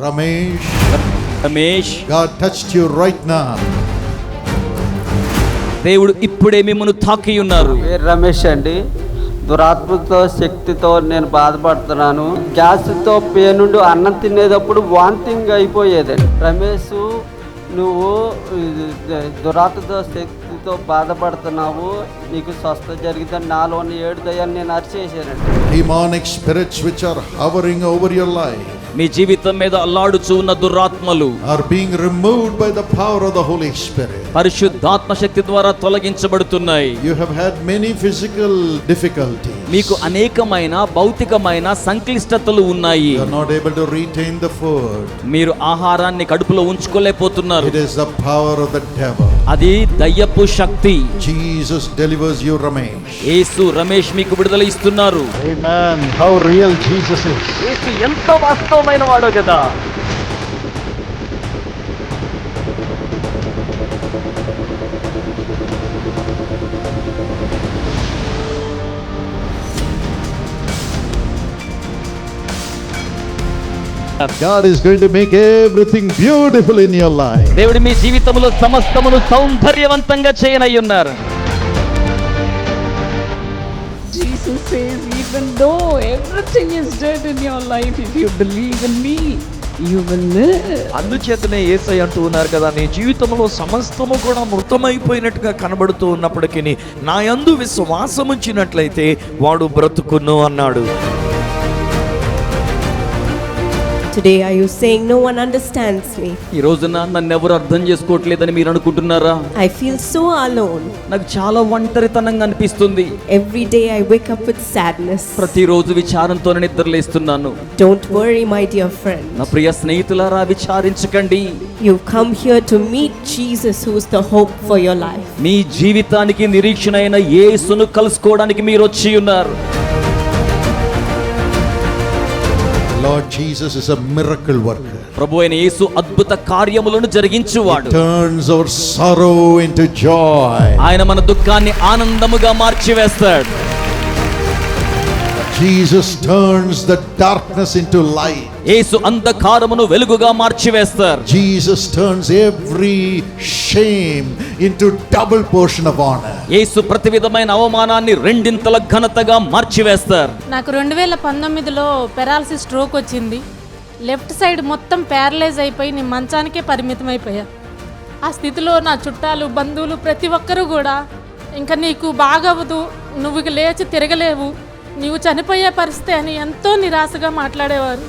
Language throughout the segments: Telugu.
Ramesh, God touched you right now. దేవుడు ఇప్పుడే మిమ్మల్ని తాకి ఉన్నారు. పేరు రమేష్ అండి. దురాత్మతో శక్తితో నేను బాధపడుతున్నాను. గ్యాస్తో పేనుండి అన్నం తినేటప్పుడు వాంతింగ్ అయిపోయేదండి. రమేష్, నువ్వు దురాత్మతో శక్తితో బాధపడుతున్నావు, నీకు స్వస్థత జరిగిందని నాలోని 7 దయ్యాలు నేను అరిచేసానండి. Demonic spirits which are hovering over your life మీ జీవితం మీద అల్లాడుచూ ఉన్న దురాత్మలు are being removed by the power of the Holy Spirit. పరిశుద్ధాత్మ శక్తి ద్వారా తొలగించబడుతున్నాయి. You have had many physical difficulties. మీకు అనేకమైన భౌతికమైన సంక్లిష్టతలు ఉన్నాయి. You are not able to retain the food. మీరు ఆహారాన్ని కడుపులో ఉంచుకోలేకపోతున్నారు. It is the power of the devil. అది దయ్యపు శక్తి. Jesus delivers you, Ramesh. యేసు రమేష్ మీకు విడుదల ఇస్తున్నారు. Amen. How real Jesus is. యేసు ఎంత వాస్తవమైన వాడో కదా. God is going to make everything beautiful in your life. దేవుడు మీ జీవితంలో సమస్తమును సౌందర్యవంతంగా చేయనయ్యున్నారు. Jesus says, even though everything is dead in your life, if you believe in me, you will live. అందుచేతనే యేసయ్య అంటూ ఉన్నారు కదా, నీ జీవితంలో సమస్తము కూడా మృతమైపోయినట్టుగా కనబడుతూ ఉన్నప్పటికీ నా యందు విశ్వాసం ఉంచినట్లయితే వాడు బ్రతుకును అన్నాడు. Today are you saying no one understands me? ఈ రోజున నన్ను ఎవరు అర్థం చేసుకోవట్లేదని మీరు అనుకుంటున్నారా? I feel so alone. నాకు చాలా ఒంటరితనంగా అనిపిస్తుంది. Every day I wake up with sadness. ప్రతిరోజు విచారంతో నిద్రలేస్తున్నాను. Don't worry, my dear friend. నా ప్రియ స్నేహితులారా, విచారించకండి. You've come here to meet Jesus, who is the hope for your life. మీ జీవితానికి నిరీక్షణ అయిన యేసును కలుసుకోవడానికి మీరు వచ్చి ఉన్నారు. Lord Jesus is a miracle worker. ప్రభు అయిన యేసు అద్భుత కార్యములను జరిగించువాడు. Turns our sorrow into joy. ఆయన మన దుఃఖాన్ని ఆనందముగా మార్చివేస్తాడు. Jesus turns the darkness into light. యేసు అంధకారమును వెలుగుగా మార్చివేస్తారు. Jesus turns every shame into double portion of honor. యేసు ప్రతి విధమైన అవమానాన్ని రెండింతల ఘనతగా మార్చివేస్తారు. నాకు 2019లో పెరాలసిస్ స్ట్రోక్ వచ్చింది. లెఫ్ట్ సైడ్ మొత్తం ప్యారలైజ్ అయిపోయి నేను మంచానికే పరిమితం అయిపోయా. ఆ స్థితిలో నా చుట్టాలు, బంధువులు ప్రతి ఒక్కరూ కూడా ఇంకా నీకు బాగవదు, నువ్వు ఇక లేచి తిరగలేవు, నీవు చనిపోయే పరిస్థితి అని ఎంతో నిరాశగా మాట్లాడేవారు.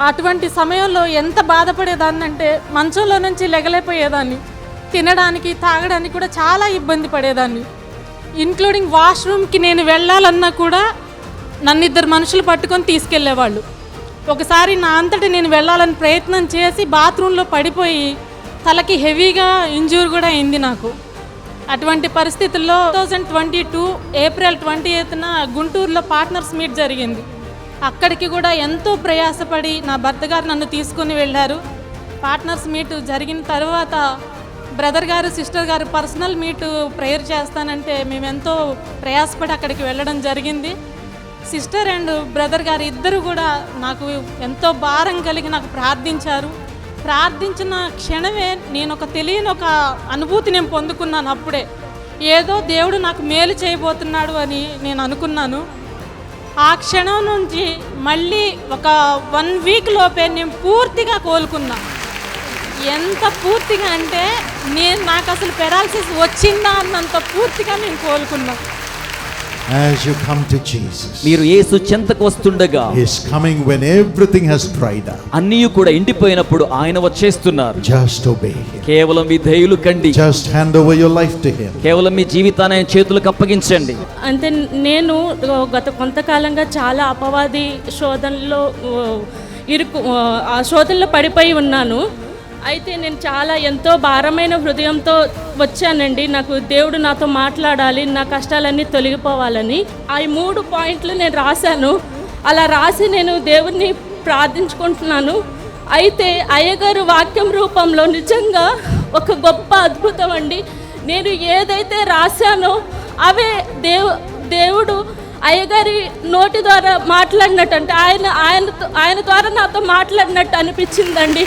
అటువంటి సమయంలో ఎంత బాధపడేదాన్ని అంటే మంచంలో నుంచి లెగలేకపోయేదాన్ని. తినడానికి, తాగడానికి కూడా చాలా ఇబ్బంది పడేదాన్ని. ఇంక్లూడింగ్ వాష్రూమ్కి నేను వెళ్ళాలన్నా కూడా నన్ను 2 మనుషులు పట్టుకొని తీసుకెళ్లేవాళ్ళు. ఒకసారి నా అంతటి నేను వెళ్ళాలని ప్రయత్నం చేసి బాత్రూంలో పడిపోయి తలకి హెవీగా ఇంజ్యూర్ కూడా అయింది నాకు. అటువంటి పరిస్థితుల్లో 2022 ఏప్రిల్ 28న గుంటూరులో పార్ట్నర్స్ మీట్ జరిగింది. అక్కడికి కూడా ఎంతో ప్రయాసపడి నా భర్త గారు నన్ను తీసుకుని వెళ్ళారు. పార్ట్నర్స్ మీట్ జరిగిన తర్వాత బ్రదర్ గారు, సిస్టర్ గారు పర్సనల్ మీట్ ప్రేయర్ చేస్తానంటే మేము ఎంతో ప్రయాసపడి అక్కడికి వెళ్ళడం జరిగింది. సిస్టర్ అండ్ బ్రదర్ గారు ఇద్దరు కూడా నాకు ఎంతో భారం కలిగి నాకు ప్రార్థించారు. ప్రార్థించిన క్షణమే నేను తెలియని ఒక అనుభూతి నేను పొందుకున్నాను. అప్పుడే ఏదో దేవుడు నాకు మేలు చేయబోతున్నాడు అని నేను అనుకున్నాను. ఆ క్షణం నుంచి మళ్ళీ ఒక 1 వీక్ లోపే నేను పూర్తిగా కోలుకున్నా. ఎంత పూర్తిగా అంటే నాకు అసలు పెరాలసిస్ వచ్చిందా అన్నంత పూర్తిగా నేను కోలుకున్నా. As you come to Jesus, మీరు యేసు చెంతకు వస్తుండగా, He is coming when everything has dried up. అన్నీ కూడా ఎండిపోయినప్పుడు ఆయన వచ్చేస్తున్నారు. Just obey Him. కేవలం విధేయులు కండి. Just hand over your life to Him. కేవలం మీ జీవితాన్ని ఆయన చేతులకు అప్పగించండి. అంటే నేను గత కొంతకాలంగా చాలా అపవాది శోధనలో ఆ శోధనలో పడిపోయి ఉన్నాను. అయితే నేను చాలా ఎంతో భారమైన హృదయంతో వచ్చానండి. నాకు దేవుడు నాతో మాట్లాడాలి, నా కష్టాలన్నీ తొలగిపోవాలని. ఆ 3 పాయింట్లు నేను రాశాను. అలా రాసి నేను దేవుణ్ణి ప్రార్థించుకుంటున్నాను. అయితే అయ్యగారు వాక్యం రూపంలో నిజంగా ఒక గొప్ప అద్భుతం అండి. నేను ఏదైతే రాశానో అవే దేవుడు అయ్యగారి నోటి ద్వారా మాట్లాడినట్టు, అంటే ఆయన ద్వారా నాతో మాట్లాడినట్టు అనిపించిందండి.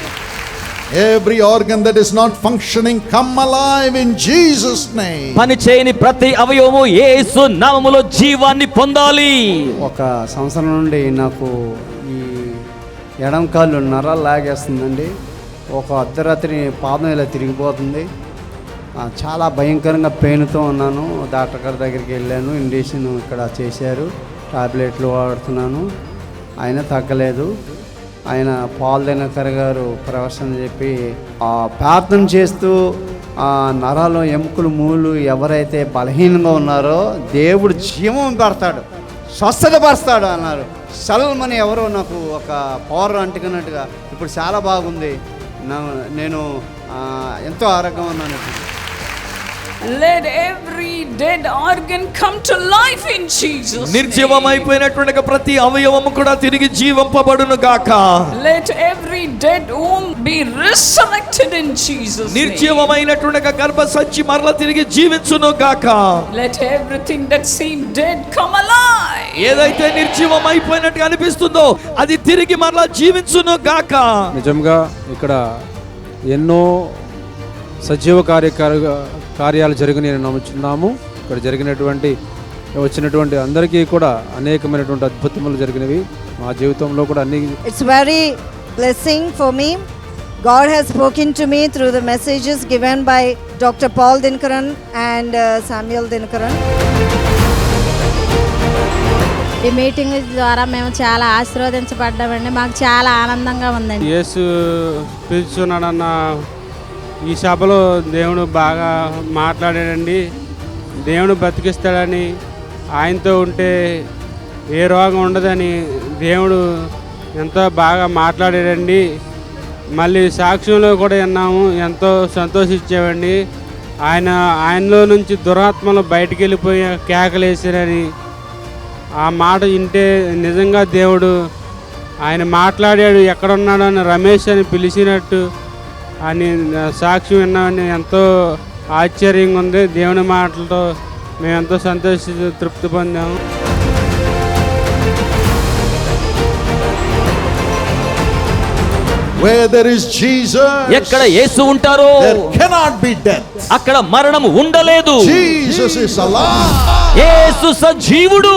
Every organ that is not functioning, come alive in Jesus' name. పని చేయని ప్రతి అవయవము యేసు నామములో జీవాన్ని పొందాలి. ఒక సంవత్సరం నుండి నాకు ఈ ఎడం కాళ్ళు నరాలు లాగేస్తుందండి. ఒక అర్ధరాత్రి పాదం ఇలా తిరిగిపోతుంది. చాలా భయంకరంగా పెయిన్తో ఉన్నాను. డాక్టర్ గారి దగ్గరికి వెళ్ళాను, ఇంజెక్షన్ ఇక్కడ చేశారు, టాబ్లెట్లు వాడుతున్నాను, అయినా తగ్గలేదు. ఆయన పాల్ దినకర్ గారు ప్రవచనం చెప్పి ప్రార్థన చేస్తూ నరాలు ఎముకలు మూలు ఎవరైతే బలహీనంగా ఉన్నారో దేవుడు జీవం పెడతాడు, స్వస్థత పరుస్తాడు అన్నారు. సల్మని ఎవరో నాకు ఒక పవర్ అంటుకున్నట్టుగా ఇప్పుడు చాలా బాగుంది. నేను ఎంతో ఆరోగ్యంగా ఉన్నాను. Let every dead organ come to life in Jesus. నిర్జీవమైపోయినటువంటి ప్రతి అవయవము కూడా తిరిగి జీవింపబడును గాక. Let every dead womb be resurrected in Jesus. నిర్జీవమైనటువంటి గర్భసంచి మరల తిరిగి జీవించును గాక. Let everything that seemed dead come alive. ఏదైతే నిర్జీవమైపోయినట్టు అనిపిస్తుందో అది తిరిగి మరలా జీవించును గాక. నిజంగా ఇక్కడ ఎన్నో సజీవ కార్యాలు జరిగినాయని నమ్ముచున్నాము. ఇక్కడ వచ్చినటువంటి అందరికీ కూడా అనేకమైనటువంటి అద్భుతములు జరిగినవి. మా జీవితంలో కూడా అన్ని. It's very blessing for me. God has spoken to me through the messages given by Dr. Paul Dinkaran and Samuel Dinkaran. ఈ మీటింగ్ ద్వారా మేము చాలా ఆశీర్వదించబడ్డామండి. మాకు చాలా ఆనందంగా ఉందండి. యేసు పిలుచున్నాడన్న ఈ సభలో దేవుడు బాగా మాట్లాడాడండి. దేవుడు బతికిస్తాడని, ఆయనతో ఉంటే ఏ రోగం ఉండదని దేవుడు ఎంతో బాగా మాట్లాడాడండి. మళ్ళీ సాక్ష్యంలో కూడా విన్నాము, ఎంతో సంతోషించామండి. ఆయనలో నుంచి దురాత్మలు బయటికి వెళ్ళిపోయి కేకలేసారని ఆ మాట వింటే నిజంగా దేవుడు ఆయన మాట్లాడాడు, ఎక్కడున్నాడు అని రమేష్ అని పిలిచినట్టు అని సాక్ష్యం విన్నామని ఎంతో ఆశ్చర్యంగా ఉంది. దేవుని మాటలతో మేము ఎంతో తృప్తి పొందాము. Where there is Jesus, ఎక్కడ యేసు ఉంటారో there cannot be death. అక్కడ మరణం ఉండలేదు. Jesus is alive. యేసు సజీవుడు.